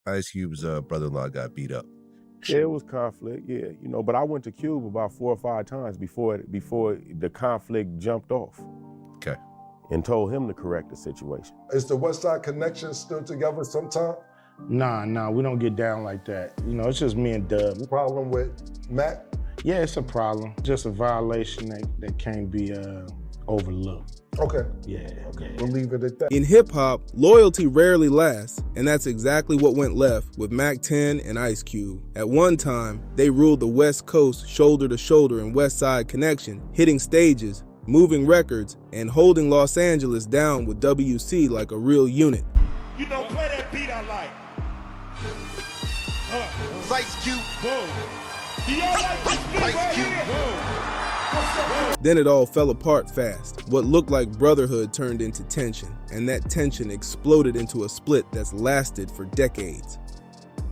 Ice Cube's brother-in-law got beat up. Yeah, it was conflict, yeah. But I went to Cube about 4 or 5 times before the conflict jumped off. Okay. And told him to correct the situation. Is the Westside Connection still together sometime? Nah, we don't get down like that. It's just me and Dub. Problem with Mack? Yeah, it's a problem. Just a violation that can't be overlooked. Okay. Yeah. We'll leave it at that. In hip-hop, loyalty rarely lasts, and that's exactly what went left with Mack 10 and Ice Cube. At one time, they ruled the West Coast shoulder to shoulder in Westside Connection, hitting stages, moving records, and holding Los Angeles down with WC like a real unit. Play that beat I like. Ice Cube. Boom. Ice Cube. Boom. Then it all fell apart fast. What looked like brotherhood turned into tension, and that tension exploded into a split that's lasted for decades.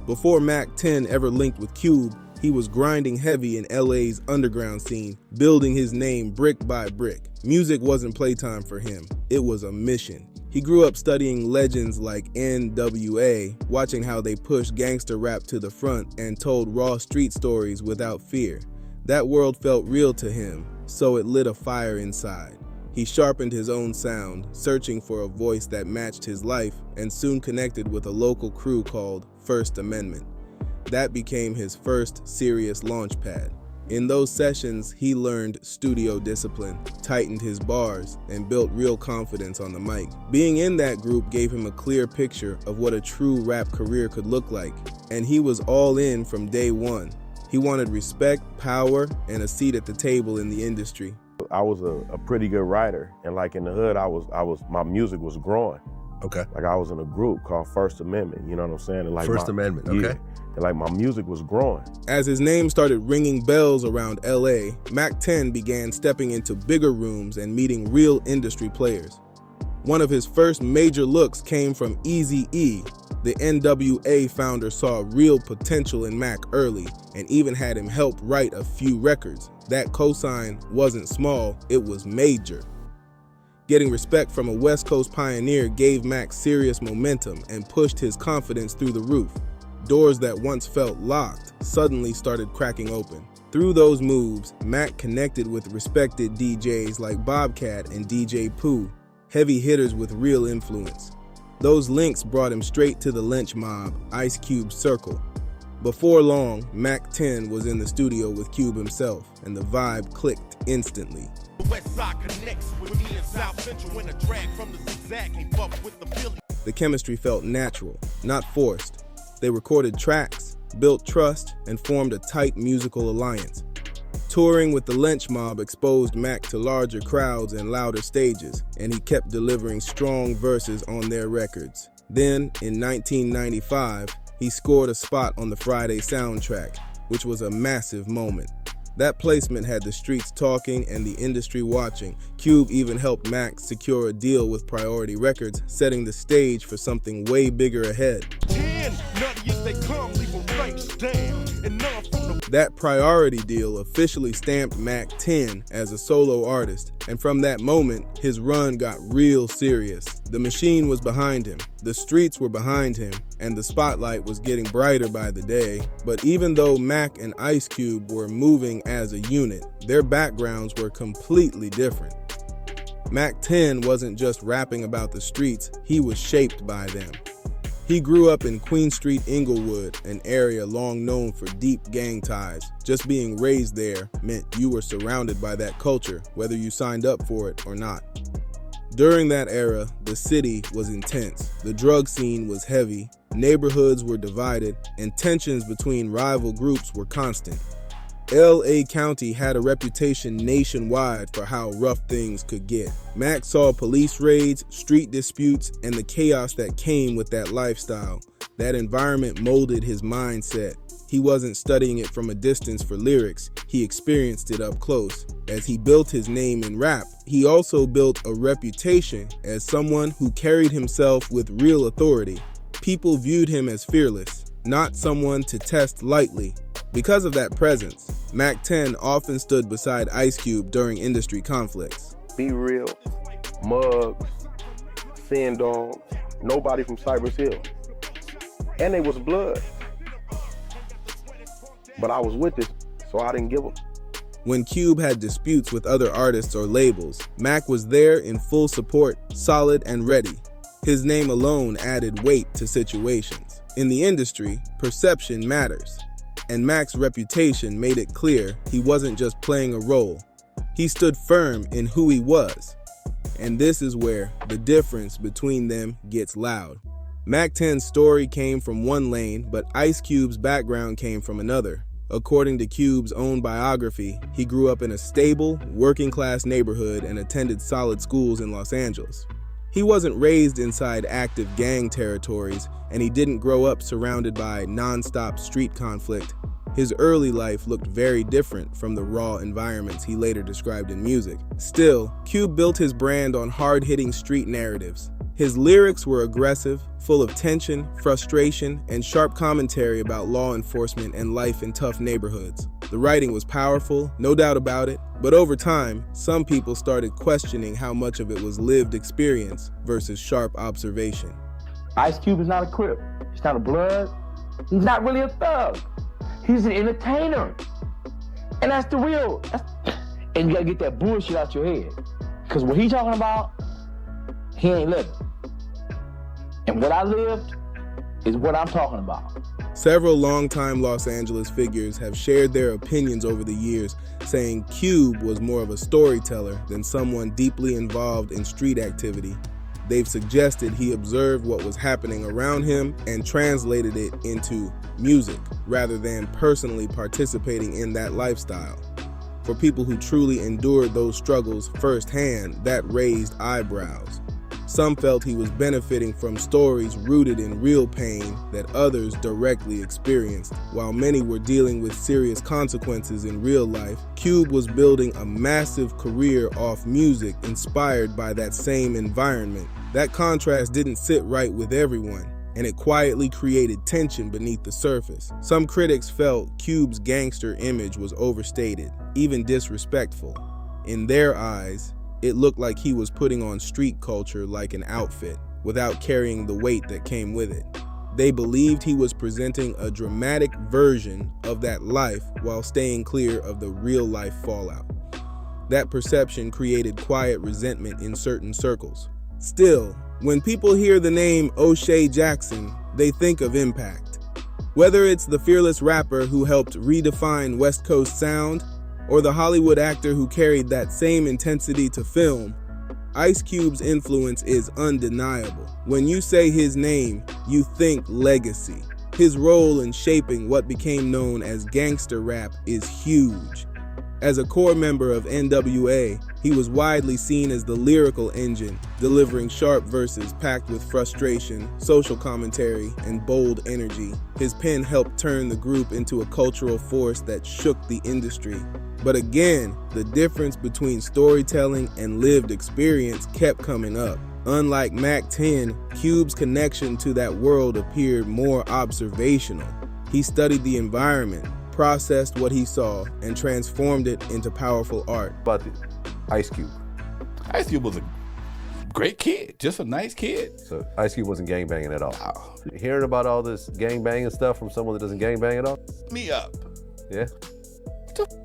Before Mack 10 ever linked with Cube, he was grinding heavy in LA's underground scene, building his name brick by brick. Music wasn't playtime for him, it was a mission. He grew up studying legends like NWA, watching how they pushed gangster rap to the front and told raw street stories without fear. That world felt real to him, so it lit a fire inside. He sharpened his own sound, searching for a voice that matched his life, and soon connected with a local crew called First Amendment. That became his first serious launchpad. In those sessions, he learned studio discipline, tightened his bars, and built real confidence on the mic. Being in that group gave him a clear picture of what a true rap career could look like, and he was all in from day one. He wanted respect, power, and a seat at the table in the industry. I was a pretty good writer, and like in the hood, my music was growing. Okay. Like I was in a group called First Amendment, you know what I'm saying? And like First Amendment, okay. Yeah, and like my music was growing. As his name started ringing bells around LA, Mack 10 began stepping into bigger rooms and meeting real industry players. One of his first major looks came from Eazy-E. The NWA founder saw real potential in Mack early and even had him help write a few records. That cosign wasn't small, it was major. Getting respect from a West Coast pioneer gave Mack serious momentum and pushed his confidence through the roof. Doors that once felt locked suddenly started cracking open. Through those moves, Mack connected with respected DJs like Bobcat and DJ Pooh, heavy hitters with real influence. Those links brought him straight to the lynch mob, Ice Cube's circle. Before long, Mack 10 was in the studio with Cube himself, and the vibe clicked instantly. Westside connects with me in South Central when a drag from the zigzag came up with the Philly. The chemistry felt natural, not forced. They recorded tracks, built trust, and formed a tight musical alliance. Touring with the lynch mob exposed Mack to larger crowds and louder stages, and he kept delivering strong verses on their records. Then, in 1995, he scored a spot on the Friday soundtrack, which was a massive moment. That placement had the streets talking and the industry watching. Cube even helped Mack secure a deal with Priority Records, setting the stage for something way bigger ahead. That Priority deal officially stamped Mack 10 as a solo artist, and from that moment, his run got real serious. The machine was behind him, the streets were behind him, and the spotlight was getting brighter by the day. But even though Mack and Ice Cube were moving as a unit, their backgrounds were completely different. Mack 10 wasn't just rapping about the streets, he was shaped by them. He grew up in Queen Street, Inglewood, an area long known for deep gang ties. Just being raised there meant you were surrounded by that culture, whether you signed up for it or not. During that era, the city was intense. The drug scene was heavy, neighborhoods were divided, and tensions between rival groups were constant. LA County had a reputation nationwide for how rough things could get. Mack saw police raids, street disputes, and the chaos that came with that lifestyle. That environment molded his mindset. He wasn't studying it from a distance for lyrics, he experienced it up close. As he built his name in rap, he also built a reputation as someone who carried himself with real authority. People viewed him as fearless, not someone to test lightly. Because of that presence, Mack 10 often stood beside Ice Cube during industry conflicts. Be Real, Muggs, Sin Dogs, nobody from Cypress Hill. And they was blood. But I was with it, so I didn't give them. When Cube had disputes with other artists or labels, Mack was there in full support, solid and ready. His name alone added weight to situations. In the industry, perception matters, and Mack's reputation made it clear he wasn't just playing a role. He stood firm in who he was. And this is where the difference between them gets loud. Mack 10's story came from one lane, but Ice Cube's background came from another. According to Cube's own biography, he grew up in a stable, working-class neighborhood and attended solid schools in Los Angeles. He wasn't raised inside active gang territories, and he didn't grow up surrounded by non-stop street conflict. His early life looked very different from the raw environments he later described in music. Still, Cube built his brand on hard-hitting street narratives. His lyrics were aggressive, full of tension, frustration, and sharp commentary about law enforcement and life in tough neighborhoods. The writing was powerful, no doubt about it, but over time, some people started questioning how much of it was lived experience versus sharp observation. Ice Cube is not a Crip. He's not a Blood. He's not really a thug. He's an entertainer. And that's the real. And you gotta get that bullshit out your head. Because what he's talking about, he ain't living. And what I lived is what I'm talking about. Several longtime Los Angeles figures have shared their opinions over the years, saying Cube was more of a storyteller than someone deeply involved in street activity. They've suggested he observed what was happening around him and translated it into music, rather than personally participating in that lifestyle. For people who truly endured those struggles firsthand, that raised eyebrows. Some felt he was benefiting from stories rooted in real pain that others directly experienced. While many were dealing with serious consequences in real life, Cube was building a massive career off music inspired by that same environment. That contrast didn't sit right with everyone, and it quietly created tension beneath the surface. Some critics felt Cube's gangster image was overstated, even disrespectful. In their eyes, it looked like he was putting on street culture like an outfit, without carrying the weight that came with it. They believed he was presenting a dramatic version of that life while staying clear of the real-life fallout. That perception created quiet resentment in certain circles. Still, when people hear the name O'Shea Jackson, they think of impact. Whether it's the fearless rapper who helped redefine West Coast sound, or the Hollywood actor who carried that same intensity to film, Ice Cube's influence is undeniable. When you say his name, you think legacy. His role in shaping what became known as gangster rap is huge. As a core member of NWA, he was widely seen as the lyrical engine, delivering sharp verses packed with frustration, social commentary, and bold energy. His pen helped turn the group into a cultural force that shook the industry. But again, the difference between storytelling and lived experience kept coming up. Unlike Mack 10, Cube's connection to that world appeared more observational. He studied the environment, processed what he saw, and transformed it into powerful art. About the Ice Cube. Ice Cube was a great kid, just a nice kid. So Ice Cube wasn't gangbanging at all. Hearing about all this gangbanging stuff from someone that doesn't gangbang at all? Me up. Yeah.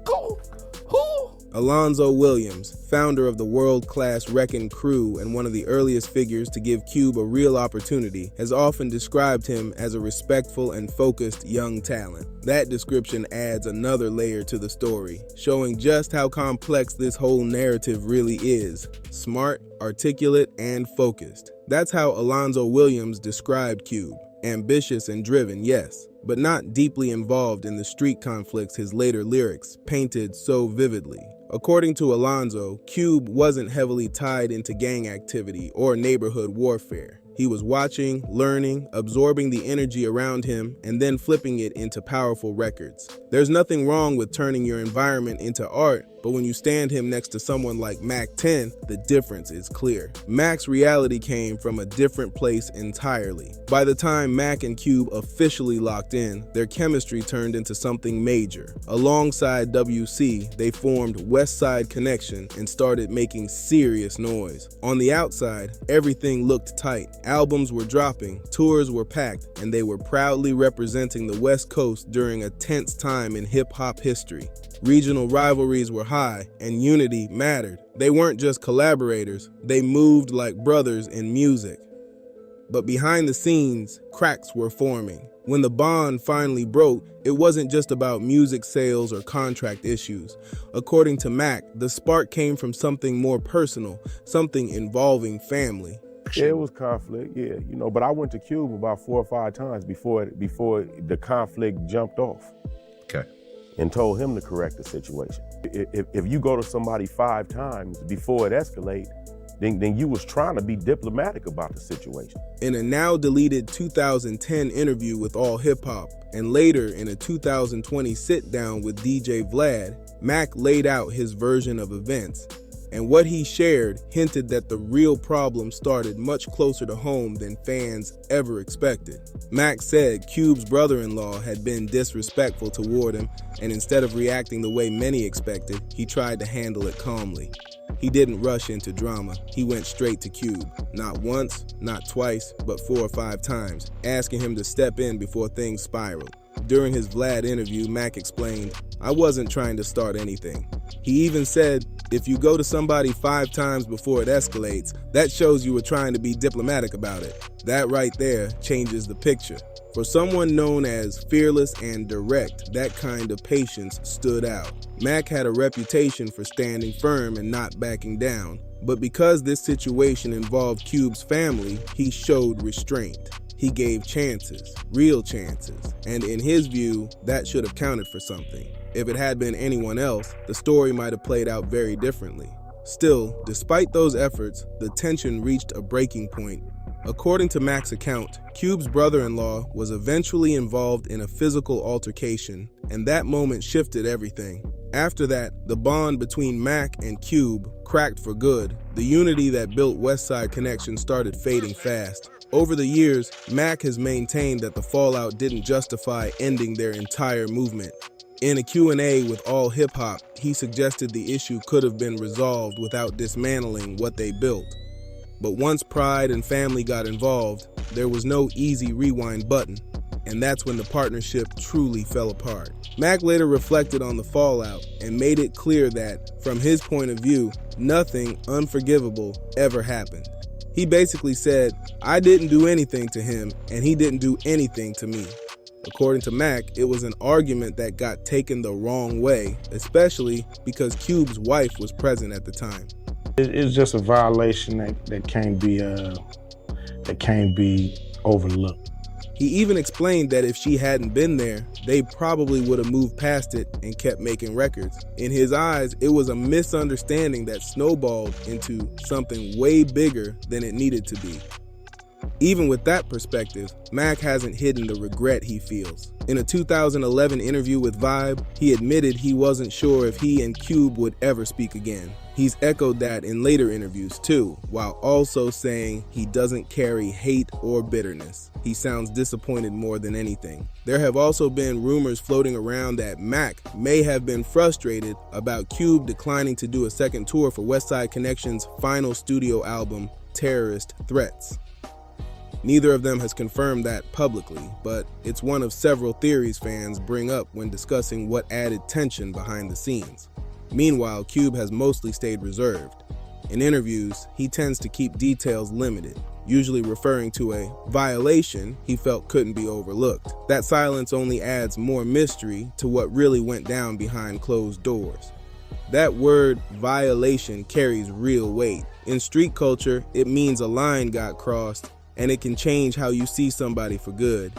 Go. Who? Alonzo Williams, founder of the world-class Wreckin' Crew and one of the earliest figures to give Cube a real opportunity, has often described him as a respectful and focused young talent. That description adds another layer to the story, showing just how complex this whole narrative really is. Smart, articulate, and focused. That's how Alonzo Williams described Cube. Ambitious and driven, yes, but not deeply involved in the street conflicts his later lyrics painted so vividly. According to Alonzo, Cube wasn't heavily tied into gang activity or neighborhood warfare. He was watching, learning, absorbing the energy around him, and then flipping it into powerful records. There's nothing wrong with turning your environment into art, but when you stand him next to someone like Mack 10, the difference is clear. Mack's reality came from a different place entirely. By the time Mack and Cube officially locked in, their chemistry turned into something major. Alongside WC, they formed Westside Connection and started making serious noise. On the outside, everything looked tight, Albums were dropping, tours were packed, and they were proudly representing the West Coast during a tense time in hip-hop history. Regional rivalries were high, and unity mattered. They weren't just collaborators, they moved like brothers in music. But behind the scenes, cracks were forming. When the bond finally broke, it wasn't just about music sales or contract issues. According to Mack, the spark came from something more personal, something involving family. Yeah, it was conflict, yeah, but I went to Cube about 4 or 5 times before the conflict jumped off. Okay. And told him to correct the situation. If you go to somebody 5 times before it escalates, then you was trying to be diplomatic about the situation. In a now deleted 2010 interview with All Hip Hop, and later in a 2020 sit-down with DJ Vlad, Mack laid out his version of events. And what he shared hinted that the real problem started much closer to home than fans ever expected. Mack said Cube's brother-in-law had been disrespectful toward him, and instead of reacting the way many expected, he tried to handle it calmly. He didn't rush into drama. He went straight to Cube. Not once, not twice, but 4 or 5 times, asking him to step in before things spiraled. During his Vlad interview, Mack explained, "I wasn't trying to start anything." He even said, "If you go to somebody 5 times before it escalates, that shows you were trying to be diplomatic about it." That right there changes the picture. For someone known as fearless and direct, that kind of patience stood out. Mack had a reputation for standing firm and not backing down, but because this situation involved Cube's family, he showed restraint. He gave chances, real chances, and in his view, that should have counted for something. If it had been anyone else, the story might have played out very differently. Still, despite those efforts, the tension reached a breaking point. According to Mack's account, Cube's brother-in-law was eventually involved in a physical altercation, and that moment shifted everything. After that, the bond between Mack and Cube cracked for good. The unity that built Westside Connection started fading fast. Over the years, Mack has maintained that the fallout didn't justify ending their entire movement. In a Q&A with All Hip Hop, he suggested the issue could have been resolved without dismantling what they built. But once pride and family got involved, there was no easy rewind button, and that's when the partnership truly fell apart. Mack later reflected on the fallout and made it clear that, from his point of view, nothing unforgivable ever happened. He basically said, "I didn't do anything to him, and he didn't do anything to me." According to Mack, it was an argument that got taken the wrong way, especially because Cube's wife was present at the time. It's just a violation that can't be overlooked. He even explained that if she hadn't been there, they probably would have moved past it and kept making records. In his eyes, it was a misunderstanding that snowballed into something way bigger than it needed to be. Even with that perspective, Mack hasn't hidden the regret he feels. In a 2011 interview with Vibe, he admitted he wasn't sure if he and Cube would ever speak again. He's echoed that in later interviews too, while also saying he doesn't carry hate or bitterness. He sounds disappointed more than anything. There have also been rumors floating around that Mack may have been frustrated about Cube declining to do a second tour for Westside Connection's final studio album, Terrorist Threats. Neither of them has confirmed that publicly, but it's one of several theories fans bring up when discussing what added tension behind the scenes. Meanwhile, Cube has mostly stayed reserved. In interviews, he tends to keep details limited, usually referring to a violation he felt couldn't be overlooked. That silence only adds more mystery to what really went down behind closed doors. That word, violation, carries real weight. In street culture, it means a line got crossed, and it can change how you see somebody for good.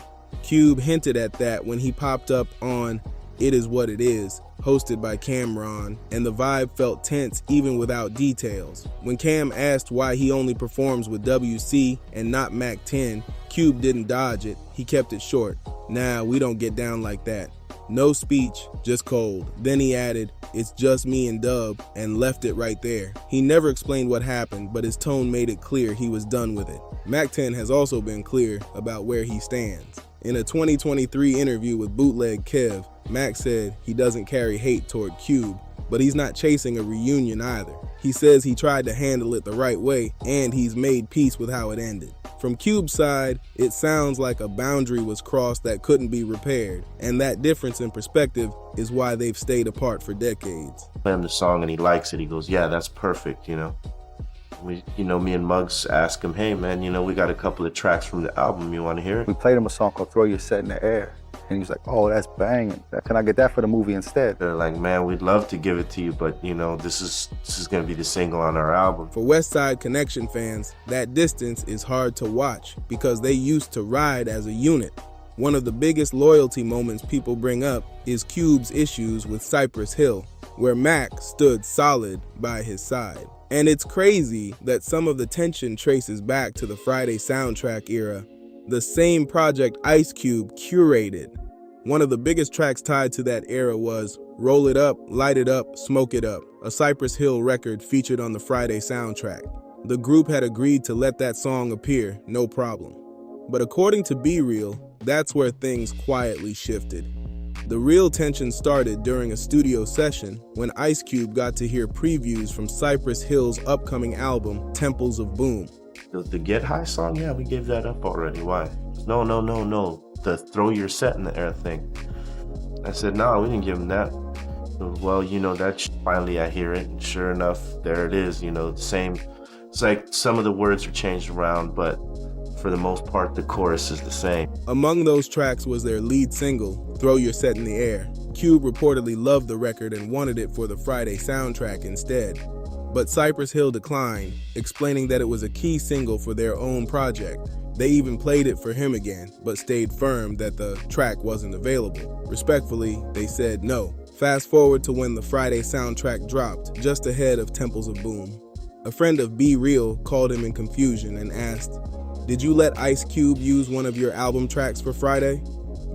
Cube hinted at that when he popped up on It Is What It Is, hosted by Cameron, and the vibe felt tense even without details. When Cam asked why he only performs with WC and not Mack 10, Cube didn't dodge it, he kept it short. "Nah, we don't get down like that. No speech, just cold." Then he added, "It's just me and Dub," and left it right there. He never explained what happened, but his tone made it clear he was done with it. Mack 10 has also been clear about where he stands. In a 2023 interview with Bootleg Kev, Mack said he doesn't carry hate toward Cube, but he's not chasing a reunion either. He says he tried to handle it the right way, and he's made peace with how it ended. From Cube's side, it sounds like a boundary was crossed that couldn't be repaired, and that difference in perspective is why they've stayed apart for decades. Play him the song and he likes it. He goes, yeah, that's perfect, you know. Me and Muggs ask him, hey man, we got a couple of tracks from the album, you want to hear it? We played him a song called Throw Your Set in the Air. And he was like, oh, that's banging. Can I get that for the movie instead? They're like, man, we'd love to give it to you, but this is gonna be the single on our album. For Westside Connection fans, that distance is hard to watch because they used to ride as a unit. One of the biggest loyalty moments people bring up is Cube's issues with Cypress Hill, where Mack stood solid by his side. And it's crazy that some of the tension traces back to the Friday soundtrack era, the same project Ice Cube curated. One of the biggest tracks tied to that era was Roll It Up, Light It Up, Smoke It Up, a Cypress Hill record featured on the Friday soundtrack. The group had agreed to let that song appear, no problem. But according to Be Real, that's where things quietly shifted. The real tension started during a studio session when Ice Cube got to hear previews from Cypress Hill's upcoming album, Temples of Boom. The Get High song, yeah, we gave that up already. Why? No. The Throw Your Set in the Air thing. I said, no, we didn't give him that. Well, that finally I hear it, and sure enough, there it is, the same. It's like some of the words are changed around, but for the most part, the chorus is the same. Among those tracks was their lead single, Throw Your Set in the Air. Cube reportedly loved the record and wanted it for the Friday soundtrack instead. But Cypress Hill declined, explaining that it was a key single for their own project. They even played it for him again, but stayed firm that the track wasn't available. Respectfully, they said no. Fast forward to when the Friday soundtrack dropped, just ahead of Temples of Boom. A friend of Be Real called him in confusion and asked, "Did you let Ice Cube use one of your album tracks for Friday?"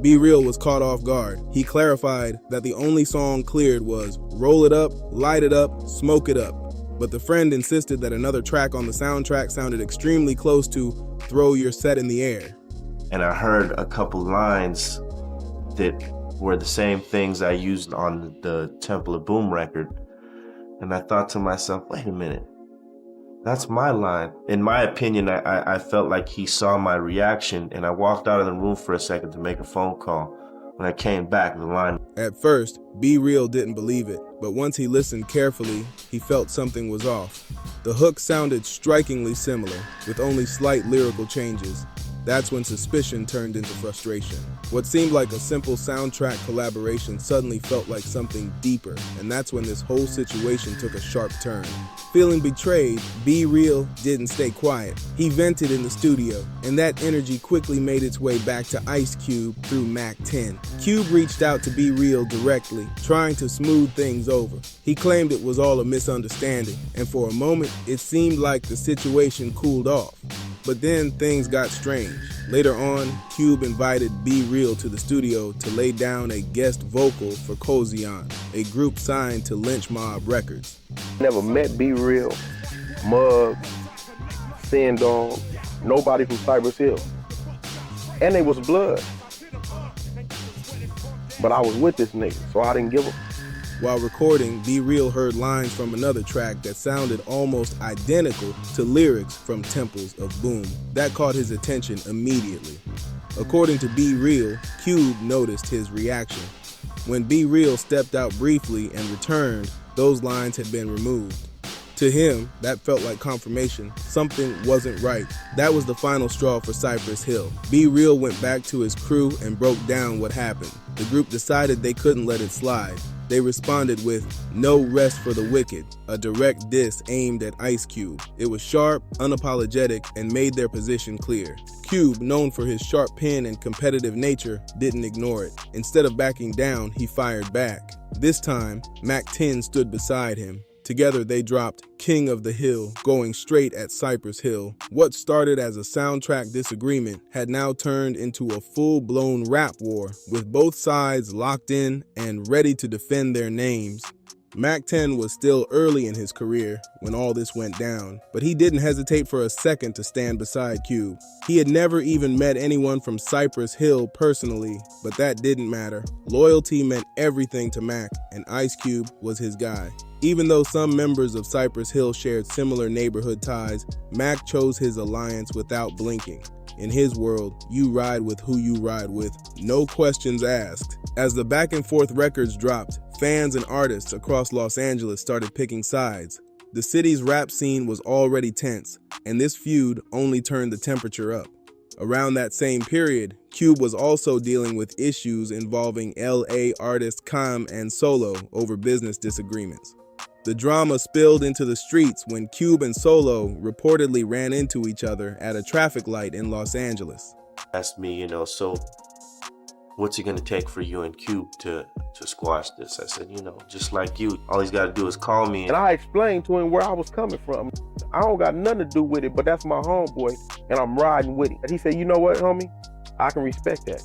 Be Real was caught off guard. He clarified that the only song cleared was Roll It Up, Light It Up, Smoke It Up. But the friend insisted that another track on the soundtrack sounded extremely close to Throw Your Set in the Air. And I heard a couple lines that were the same things I used on the Temple of Boom record. And I thought to myself, wait a minute, that's my line. In my opinion, I felt like he saw my reaction, and I walked out of the room for a second to make a phone call. When I came back, the line. At first, Be Real didn't believe it, but once he listened carefully, he felt something was off. The hook sounded strikingly similar, with only slight lyrical changes. That's when suspicion turned into frustration. What seemed like a simple soundtrack collaboration suddenly felt like something deeper, and that's when this whole situation took a sharp turn. Feeling betrayed, Be Real didn't stay quiet. He vented in the studio, and that energy quickly made its way back to Ice Cube through Mack 10. Cube reached out to Be Real directly, trying to smooth things over. He claimed it was all a misunderstanding, and for a moment, it seemed like the situation cooled off. But then things got strange. Later on, Cube invited Be Real to the studio to lay down a guest vocal for Cozion, a group signed to Lynch Mob Records. Never met Be Real, Muggs, Sin Dog, nobody from Cypress Hill. And they was blood. But I was with this nigga, so I didn't give a. While recording, Be Real heard lines from another track that sounded almost identical to lyrics from Temples of Boom. That caught his attention immediately. According to Be Real, Cube noticed his reaction. When Be Real stepped out briefly and returned, those lines had been removed. To him, that felt like confirmation. Something wasn't right. That was the final straw for Cypress Hill. Be Real went back to his crew and broke down what happened. The group decided they couldn't let it slide. They responded with No Rest for the Wicked, a direct diss aimed at Ice Cube. It was sharp, unapologetic, and made their position clear. Cube, known for his sharp pen and competitive nature, didn't ignore it. Instead of backing down, he fired back. This time, Mack 10 stood beside him. Together they dropped King of the Hill, going straight at Cypress Hill. What started as a soundtrack disagreement had now turned into a full-blown rap war, with both sides locked in and ready to defend their names. Mack 10 was still early in his career when all this went down, but he didn't hesitate for a second to stand beside Cube. He had never even met anyone from Cypress Hill personally, but that didn't matter. Loyalty meant everything to Mack, and Ice Cube was his guy. Even though some members of Cypress Hill shared similar neighborhood ties, Mack chose his alliance without blinking. In his world, you ride with who you ride with, no questions asked. As the back and forth records dropped, fans and artists across Los Angeles started picking sides. The city's rap scene was already tense, and this feud only turned the temperature up. Around that same period, Cube was also dealing with issues involving LA artists Cam and Solo over business disagreements. The drama spilled into the streets when Cube and Solo reportedly ran into each other at a traffic light in Los Angeles. Asked me, so what's it gonna take for you and Cube to squash this? I said, just like you, all he's gotta do is call me. And I explained to him where I was coming from. I don't got nothing to do with it, but that's my homeboy, and I'm riding with him. And he said, you know what, homie? I can respect that.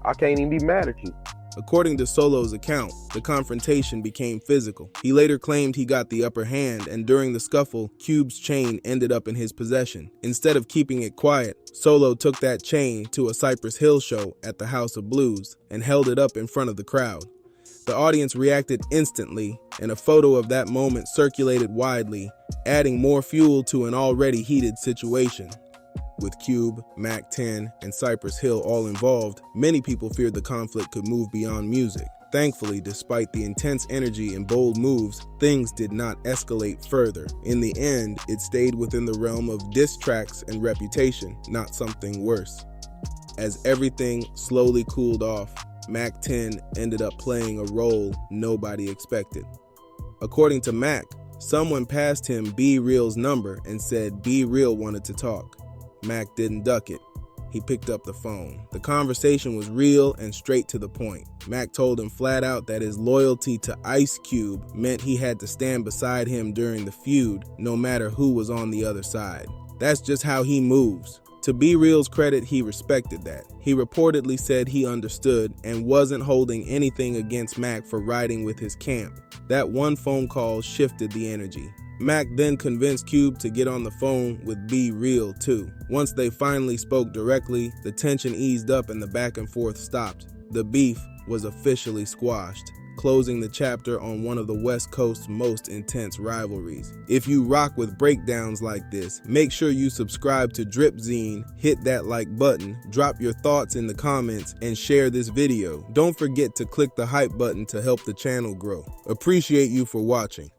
I can't even be mad at you. According to Solo's account, the confrontation became physical. He later claimed he got the upper hand, and during the scuffle, Cube's chain ended up in his possession. Instead of keeping it quiet, Solo took that chain to a Cypress Hill show at the House of Blues and held it up in front of the crowd. The audience reacted instantly, and a photo of that moment circulated widely, adding more fuel to an already heated situation. With Cube, Mack 10, and Cypress Hill all involved, many people feared the conflict could move beyond music. Thankfully, despite the intense energy and bold moves, things did not escalate further. In the end, it stayed within the realm of diss tracks and reputation, not something worse. As everything slowly cooled off, Mack 10 ended up playing a role nobody expected. According to Mack, someone passed him B Real's number and said B Real wanted to talk. Mack didn't duck it. He picked up the phone. The conversation was real and straight to the point. Mack told him flat out that his loyalty to Ice Cube meant he had to stand beside him during the feud, no matter who was on the other side. That's just how he moves. To B Real's credit, he respected that. He reportedly said he understood and wasn't holding anything against Mack for riding with his camp. That one phone call shifted the energy. Mack then convinced Cube to get on the phone with B Real too. Once they finally spoke directly, the tension eased up and the back and forth stopped. The beef was officially squashed, closing the chapter on one of the West Coast's most intense rivalries. If you rock with breakdowns like this, make sure you subscribe to Dripzine, hit that like button, drop your thoughts in the comments, and share this video. Don't forget to click the hype button to help the channel grow. Appreciate you for watching.